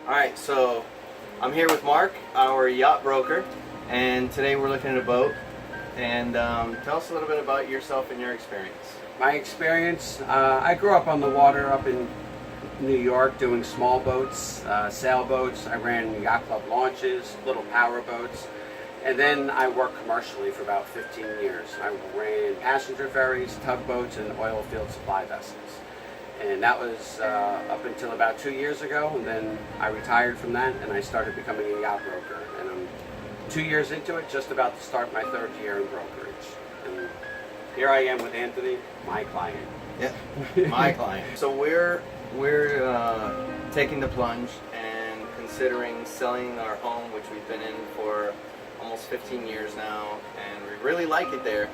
Alright, so I'm here with Mark, our yacht broker, and today we're looking at a boat. And tell us a little bit about yourself and your experience. My experience, I grew up on the water up in New York doing small boats, sailboats. I ran yacht club launches, little power boats, and then I worked commercially for about 15 years. I ran passenger ferries, tugboats, and oil field supply vessels. And that was up until about 2 years ago, and then I retired from that and I started becoming a yacht broker. And I'm 2 years into it, just about to start my third year in brokerage. And here I am with Anthony, my client. Yeah, my client. So we're taking the plunge and considering selling our home, which we've been in for almost 15 years now, and we really like it there.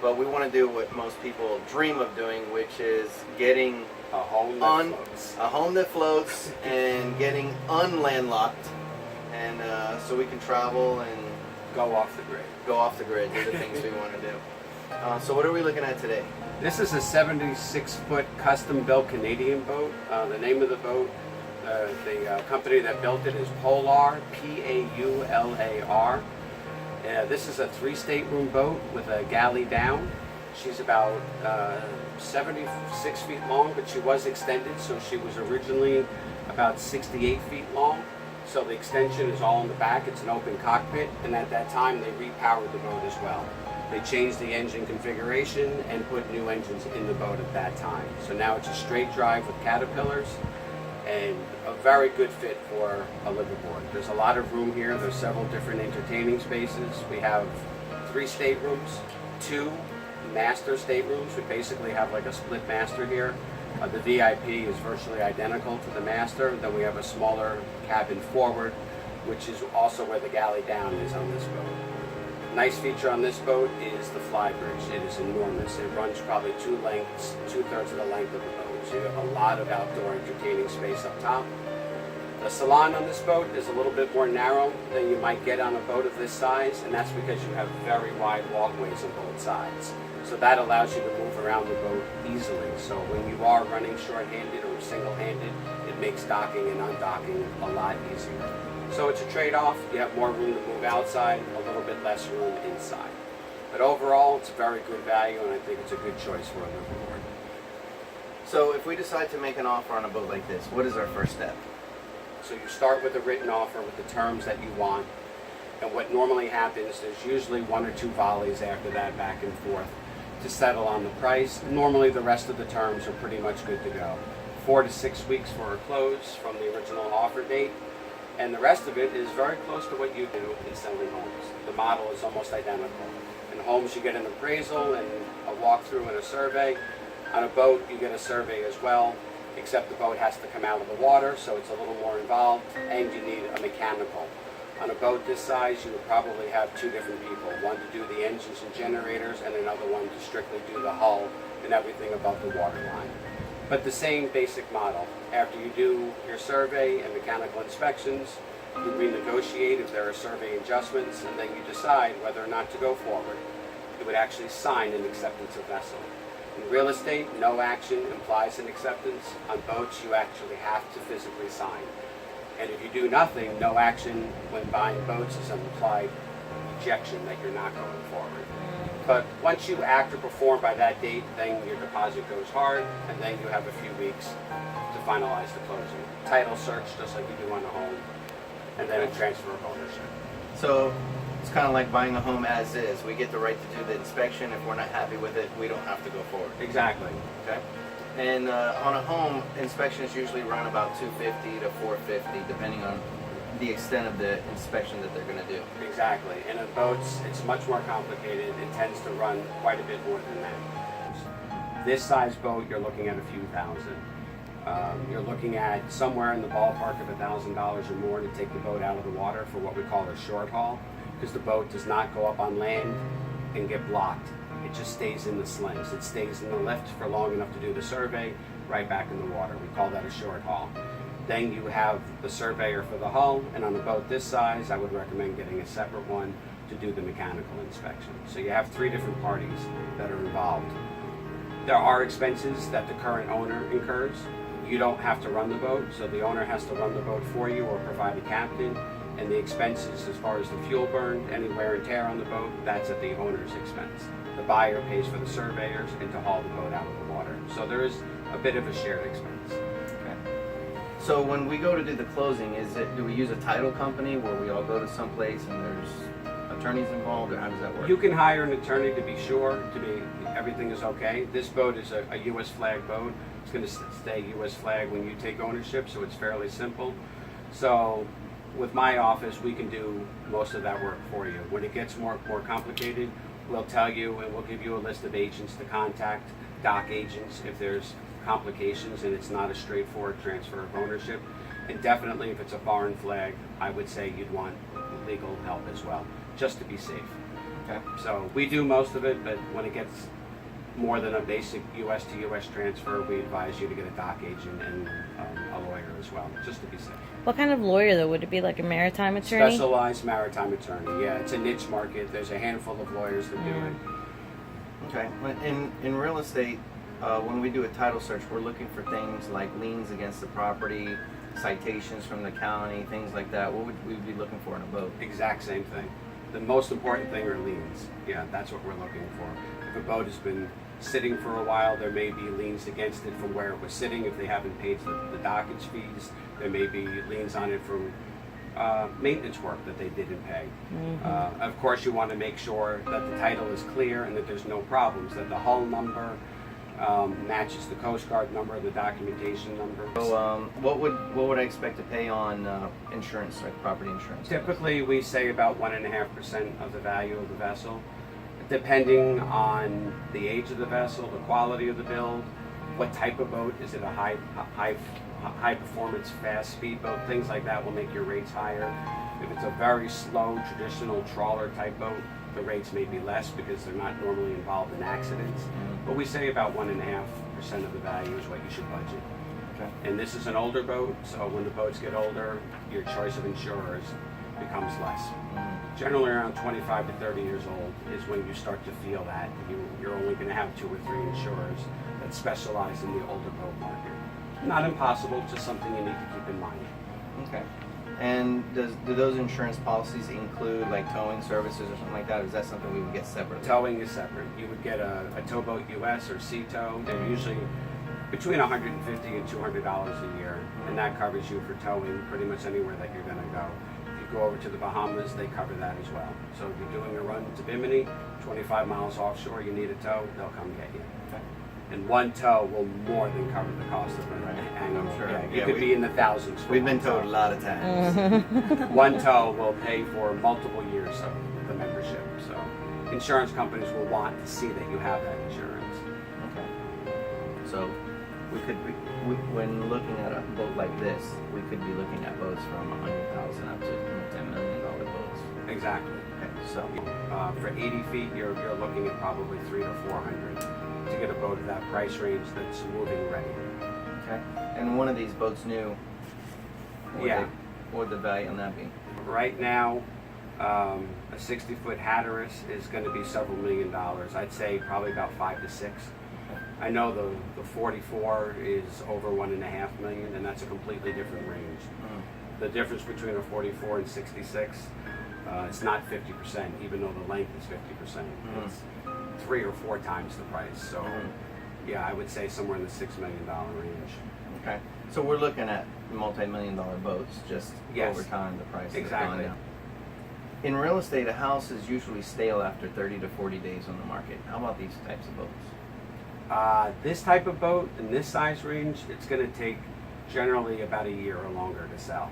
But we want to do what most people dream of doing, which is getting a home that floats and getting unlandlocked, and so we can travel and go off the grid. Go off the grid, do the things we want to do. So what are we looking at today? This is a 76-foot custom-built Canadian boat. The name of the boat, the company that built it is Polar, P-A-U-L-A-R. This is a 3-stateroom boat with a galley down. She's about 76 feet long, but she was extended, so she was originally about 68 feet long. So the extension is all in the back. It's an open cockpit, and at that time they repowered the boat as well. They changed the engine configuration and put new engines in the boat at that time. So now it's a straight drive with caterpillars and a very good fit for a liveaboard. There's a lot of room here. There's several different entertaining spaces. We have 3 staterooms, 2 master staterooms. We basically have like a split master here. The VIP is virtually identical to the master. Then we have a smaller cabin forward, which is also where the galley down is on this boat. Nice feature on this boat is the fly bridge. It is enormous. It runs probably 2/3 of the length of the boat. So you have a lot of outdoor entertaining space up top. The salon on this boat is a little bit more narrow than you might get on a boat of this size, and that's because you have very wide walkways on both sides. So that allows you to move around the boat easily. So when you are running short-handed or single-handed, it makes docking and undocking a lot easier. So it's a trade-off. You have more room to move outside, a little bit less room inside. But overall, it's a very good value, and I think it's a good choice for a liveaboard. So if we decide to make an offer on a boat like this, what is our first step? So you start with a written offer with the terms that you want. And what normally happens, there's usually 1 or 2 volleys after that back and forth to settle on the price. Normally the rest of the terms are pretty much good to go. 4 to 6 weeks for a close from the original offer date. And the rest of it is very close to what you do in selling homes. The model is almost identical. In homes you get an appraisal and a walkthrough and a survey. On a boat you get a survey as well, except the boat has to come out of the water, so it's a little more involved, and you need a mechanical. On a boat this size you would probably have 2 different people, one to do the engines and generators and another one to strictly do the hull and everything above the waterline. But the same basic model. After you do your survey and mechanical inspections, you renegotiate if there are survey adjustments, and then you decide whether or not to go forward. You would actually sign an acceptance of vessel. In real estate, no action implies an acceptance. On boats, you actually have to physically sign. And if you do nothing, no action when buying boats is an implied rejection that you're not going forward. But once you act or perform by that date, then your deposit goes hard, and then you have a few weeks to finalize the closing. Title search, just like you do on a home, and then a transfer of ownership. So it's kind of like buying a home as is. We get the right to do the inspection. If we're not happy with it, we don't have to go forward. Exactly. Okay. And on a home, inspections usually run about $250 to $450, depending on the extent of the inspection that they're going to do. Exactly. And in boats, it's much more complicated. It tends to run quite a bit more than that. This size boat, you're looking at a few thousand. You're looking at somewhere in the ballpark of $1,000 or more to take the boat out of the water for what we call a short haul, because the boat does not go up on land and get blocked. It just stays in the slings. It stays in the lift for long enough to do the survey, right back in the water. We call that a short haul. Then you have the surveyor for the hull, and on a boat this size, I would recommend getting a separate one to do the mechanical inspection. So you have 3 different parties that are involved. There are expenses that the current owner incurs. You don't have to run the boat, so the owner has to run the boat for you or provide a captain. And the expenses as far as the fuel burn, any wear and tear on the boat, that's at the owner's expense. The buyer pays for the surveyors and to haul the boat out of the water. So there is a bit of a shared expense. Okay. So when we go to do the closing, do we use a title company where we all go to some place and there's attorneys involved, or how does that work? You can hire an attorney to be sure everything is okay. This boat is a U.S. flag boat. It's going to stay U.S. flag when you take ownership, so it's fairly simple. So with my office, we can do most of that work for you. When it gets more complicated, we'll tell you and we'll give you a list of agents to contact, dock agents, if there's complications and it's not a straightforward transfer of ownership. And definitely if it's a foreign flag, I would say you'd want legal help as well, just to be safe. Okay. So we do most of it, but when it gets more than a basic U.S. to U.S. transfer, we advise you to get a dock agent and a lawyer as well, just to be safe. What kind of lawyer, though? Would it be like a maritime attorney? Specialized maritime attorney, yeah. It's a niche market. There's a handful of lawyers that do it. Okay. In real estate, when we do a title search, we're looking for things like liens against the property, citations from the county, things like that. What would we be looking for in a boat? Exact same thing. The most important thing are liens. Yeah, that's what we're looking for. If a boat has been sitting for a while, there may be liens against it from where it was sitting. If they haven't paid the dockage fees, there may be liens on it from maintenance work that they didn't pay. Of course, you want to make sure that the title is clear and that there's no problems, that the hull number matches the Coast Guard number, the documentation number. So what would I expect to pay on insurance, like property insurance? Typically, we say about 1.5% of the value of the vessel, depending on the age of the vessel, the quality of the build, what type of boat. Is it a high performance, fast speed boat? Things like that will make your rates higher. If it's a very slow, traditional trawler type boat, the rates may be less because they're not normally involved in accidents. But we say about 1.5% of the value is what you should budget. Okay. And this is an older boat, so when the boats get older, your choice of insurers becomes less. Generally around 25 to 30 years old is when you start to feel that you're only going to have 2 or 3 insurers that specialize in the older boat market. Not impossible, just something you need to keep in mind. Okay. And do those insurance policies include like towing services or something like that? Or is that something we would get separately? Towing is separate. You would get a towboat US or sea tow. They're usually between $150 and $200 a year, and that covers you for towing pretty much anywhere that you're going to go. If you go over to the Bahamas, they cover that as well. So if you're doing a run to Bimini, 25 miles offshore, you need a tow, they'll come get you. Okay. And one tow will more than cover the cost of an annual. I'm sure. Yeah, Yeah, could be in the thousands. For We've been one tow. towed a lot of times. One tow will pay for multiple years of the membership. So insurance companies will want to see that you have that insurance. Okay. So when looking at a boat like this, we could be looking at boats from $100,000 up to $10 million boats. Exactly. Okay. So For 80 feet, you're looking at probably 300 to 400 to get a boat of that price range that's moving ready. okay. And one of these boats new. Yeah. What would the value on that be? Right now, a 60-foot Hatteras is going to be several $1 million. I'd say probably about 5 to 6. I know the 44 is over $1.5 million, and that's a completely different range. The difference between a 44 and 66, it's not 50%, even though the length is 50%. It's 3 or 4 times the price. So, yeah, I would say somewhere in the $6 million range. Okay. So we're looking at multi-million-dollar boats, just Yes. over time the price has Exactly. gone down. In real estate, a house is usually stale after 30 to 40 days on the market. How about these types of boats? This type of boat in this size range, it's going to take generally about a year or longer to sell.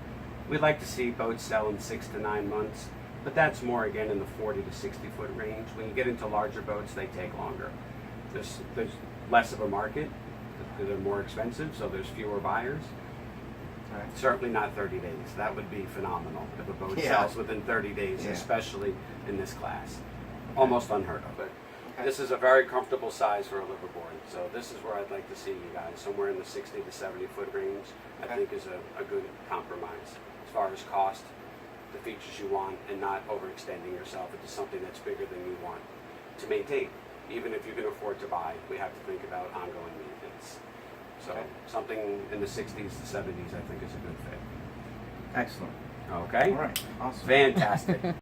We'd like to see boats sell in 6 to 9 months, but that's more again in the 40 to 60 foot range. When you get into larger boats, they take longer. There's less of a market because they're more expensive, so there's fewer buyers. Right. Certainly not 30 days. That would be phenomenal if a boat Yeah. sells within 30 days, Yeah. especially in this class. Almost unheard of. But Okay. this is a very comfortable size for a liverboard. So this is where I'd like to see you guys, somewhere in the 60 to 70 foot range. I Okay. think is a good compromise as far as cost, the features you want, and not overextending yourself into something that's bigger than you want to maintain. Even if you can afford to buy, we have to think about ongoing maintenance. So So Okay. something in the 60s to 70s, I think, is a good fit. Excellent. Okay? All right. Awesome. Fantastic.